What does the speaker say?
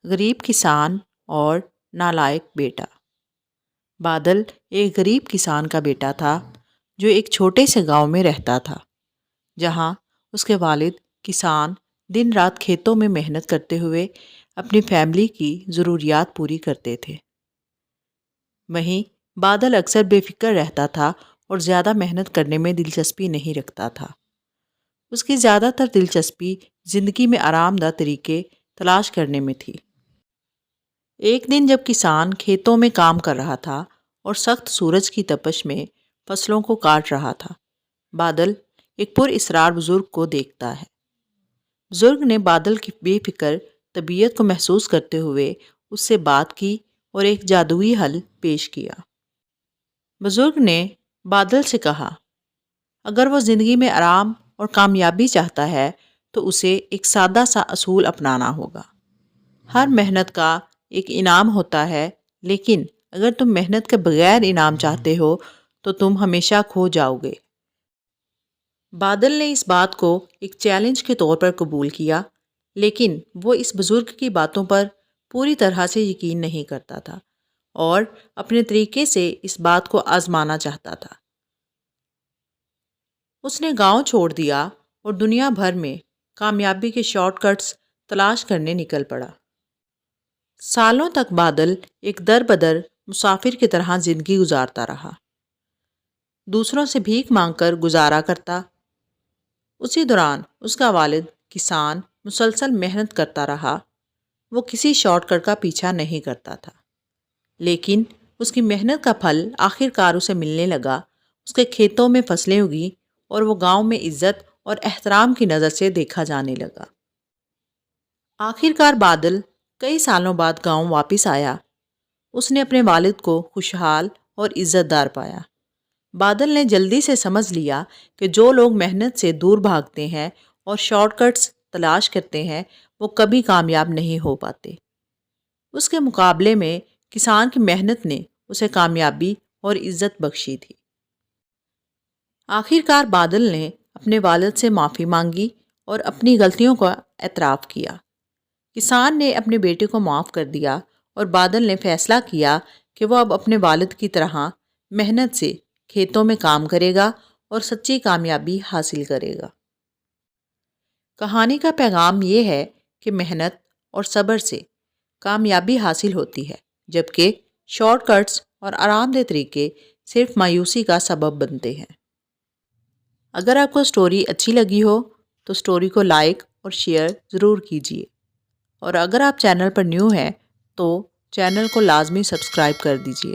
غریب کسان اور نالائق بیٹا۔ بادل ایک غریب کسان کا بیٹا تھا جو ایک چھوٹے سے گاؤں میں رہتا تھا، جہاں اس کے والد کسان دن رات کھیتوں میں محنت کرتے ہوئے اپنی فیملی کی ضروریات پوری کرتے تھے۔ وہیں بادل اکثر بے فکر رہتا تھا اور زیادہ محنت کرنے میں دلچسپی نہیں رکھتا تھا۔ اس کی زیادہ تر دلچسپی زندگی میں آرام دہ طریقے تلاش کرنے میں تھی۔ ایک دن جب کسان کھیتوں میں کام کر رہا تھا اور سخت سورج کی تپش میں فصلوں کو کاٹ رہا تھا، بادل ایک پر اسرار بزرگ کو دیکھتا ہے۔ بزرگ نے بادل کی بے فکر طبیعت کو محسوس کرتے ہوئے اس سے بات کی اور ایک جادوئی حل پیش کیا۔ بزرگ نے بادل سے کہا، اگر وہ زندگی میں آرام اور کامیابی چاہتا ہے تو اسے ایک سادہ سا اصول اپنانا ہوگا۔ ہر محنت کا ایک انعام ہوتا ہے، لیکن اگر تم محنت کے بغیر انعام چاہتے ہو تو تم ہمیشہ کھو جاؤ گے۔ بادل نے اس بات کو ایک چیلنج کے طور پر قبول کیا، لیکن وہ اس بزرگ کی باتوں پر پوری طرح سے یقین نہیں کرتا تھا اور اپنے طریقے سے اس بات کو آزمانا چاہتا تھا۔ اس نے گاؤں چھوڑ دیا اور دنیا بھر میں کامیابی کے شارٹ کٹس تلاش کرنے نکل پڑا۔ سالوں تک بادل ایک در بدر مسافر کی طرح زندگی گزارتا رہا، دوسروں سے بھیک مانگ کر گزارا کرتا۔ اسی دوران اس کا والد کسان مسلسل محنت کرتا رہا، وہ کسی شارٹ کٹ کا پیچھا نہیں کرتا تھا، لیکن اس کی محنت کا پھل آخر کار اسے ملنے لگا۔ اس کے کھیتوں میں فصلیں اگیں اور وہ گاؤں میں عزت اور احترام کی نظر سے دیکھا جانے لگا۔ آخر کار بادل کئی سالوں بعد گاؤں واپس آیا۔ اس نے اپنے والد کو خوشحال اور عزت دار پایا۔ بادل نے جلدی سے سمجھ لیا کہ جو لوگ محنت سے دور بھاگتے ہیں اور شارٹ کٹس تلاش کرتے ہیں وہ کبھی کامیاب نہیں ہو پاتے۔ اس کے مقابلے میں کسان کی محنت نے اسے کامیابی اور عزت بخشی تھی۔ آخر کار بادل نے اپنے والد سے معافی مانگی اور اپنی غلطیوں کا اعتراف کیا۔ کسان نے اپنے بیٹے کو معاف کر دیا اور بادل نے فیصلہ کیا کہ وہ اب اپنے والد کی طرح محنت سے کھیتوں میں کام کرے گا اور سچی کامیابی حاصل کرے گا۔ کہانی کا پیغام یہ ہے کہ محنت اور صبر سے کامیابی حاصل ہوتی ہے، جبکہ شارٹ کٹس اور آرام دہ طریقے صرف مایوسی کا سبب بنتے ہیں۔ اگر آپ کو سٹوری اچھی لگی ہو تو سٹوری کو لائک اور شیئر ضرور کیجیے، اور اگر آپ چینل پر نیو ہیں تو چینل کو لازمی سبسکرائب کر دیجیے۔